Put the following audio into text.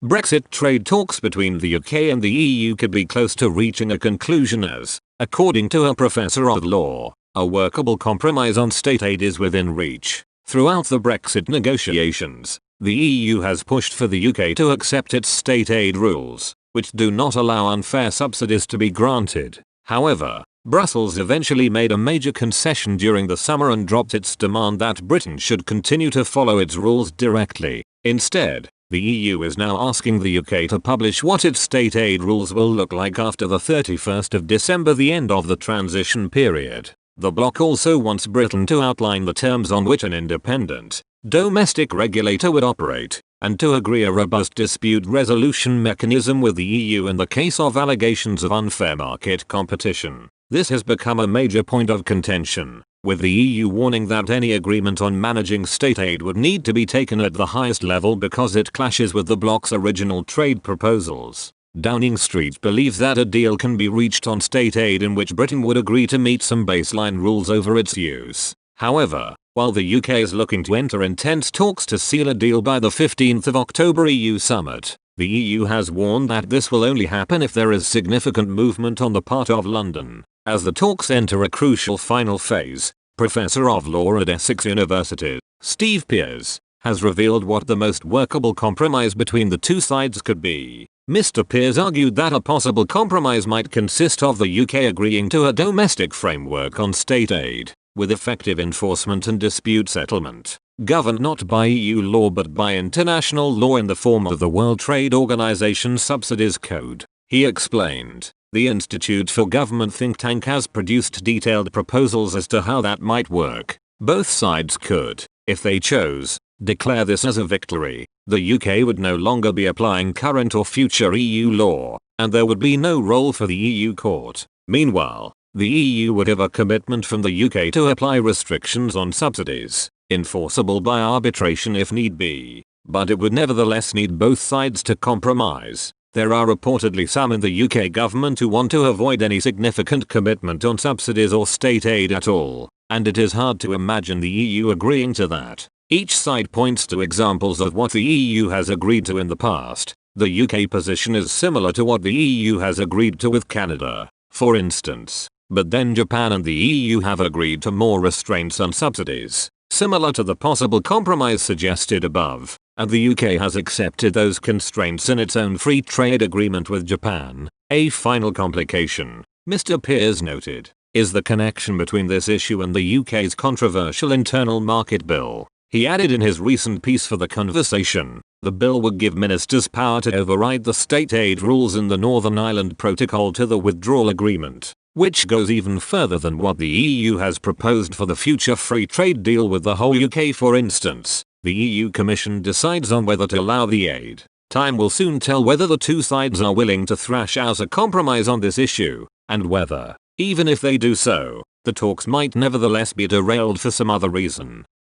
Brexit trade talks between the UK and the EU could be close to reaching a conclusion as, according to a professor of law, a workable compromise on state aid is within reach. Throughout the Brexit negotiations, the EU has pushed for the UK to accept its state aid rules, which do not allow unfair subsidies to be granted. However, Brussels eventually made a major concession during the summer and dropped its demand that Britain should continue to follow its rules directly. Instead, the EU is now asking the UK to publish what its state aid rules will look like after the 31st of December, the end of the transition period. The bloc also wants Britain to outline the terms on which an independent, domestic regulator would operate, and to agree a robust dispute resolution mechanism with the EU in the case of allegations of unfair market competition. This has become a major point of contention, with the EU warning that any agreement on managing state aid would need to be taken at the highest level because it clashes with the bloc's original trade proposals. Downing Street believes that a deal can be reached on state aid in which Britain would agree to meet some baseline rules over its use. However, while the UK is looking to enter intense talks to seal a deal by the 15th of October EU summit, the EU has warned that this will only happen if there is significant movement on the part of London. As the talks enter a crucial final phase, Professor of Law at Essex University, Steve Pearce, has revealed what the most workable compromise between the two sides could be. Mr. Pearce argued that a possible compromise might consist of the UK agreeing to a domestic framework on state aid, with effective enforcement and dispute settlement, governed not by EU law but by international law in the form of the World Trade Organization Subsidies Code. He explained, the Institute for Government think tank has produced detailed proposals as to how that might work. Both sides could, if they chose, declare this as a victory. The UK would no longer be applying current or future EU law, and there would be no role for the EU court. Meanwhile, the EU would have a commitment from the UK to apply restrictions on subsidies, enforceable by arbitration if need be, but it would nevertheless need both sides to compromise. There are reportedly some in the UK government who want to avoid any significant commitment on subsidies or state aid at all, and it is hard to imagine the EU agreeing to that. Each side points to examples of what the EU has agreed to in the past. The UK position is similar to what the EU has agreed to with Canada, for instance, but then Japan and the EU have agreed to more restraints on subsidies, similar to the possible compromise suggested above, and the UK has accepted those constraints in its own free trade agreement with Japan. A final complication, Mr. Pearce noted, is the connection between this issue and the UK's controversial internal market bill. He added in his recent piece for The Conversation, the bill would give ministers power to override the state aid rules in the Northern Ireland Protocol to the withdrawal agreement, which goes even further than what the EU has proposed for the future free trade deal with the whole UK. For instance, the EU Commission decides on whether to allow the aid. Time will soon tell whether the two sides are willing to thrash out a compromise on this issue, and whether, even if they do so, the talks might nevertheless be derailed for some other reason.